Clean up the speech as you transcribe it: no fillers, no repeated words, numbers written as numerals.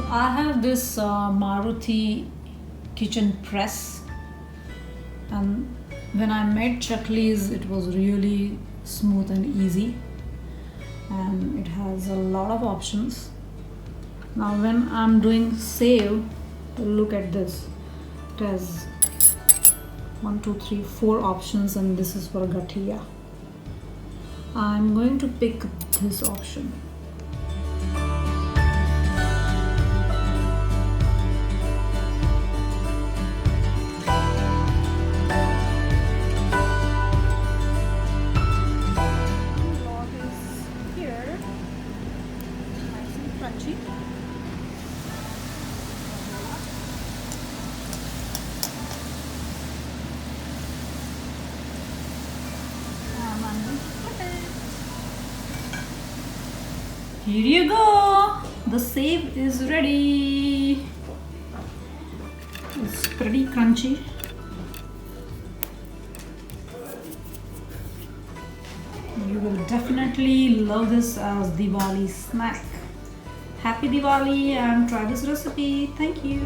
I have this Maruti kitchen press, and when I made chaklis, it was really smooth and easy, and it has a lot of options. Now, when I'm doing Shev, look at this. It has 1, 2, 3, 4 options, and this is for gatia. I'm going to pick this option. Crunchy. Here you go. The Shev is ready. It's pretty crunchy. You will definitely love this as Diwali snack. Happy Diwali and try this recipe. Thank you.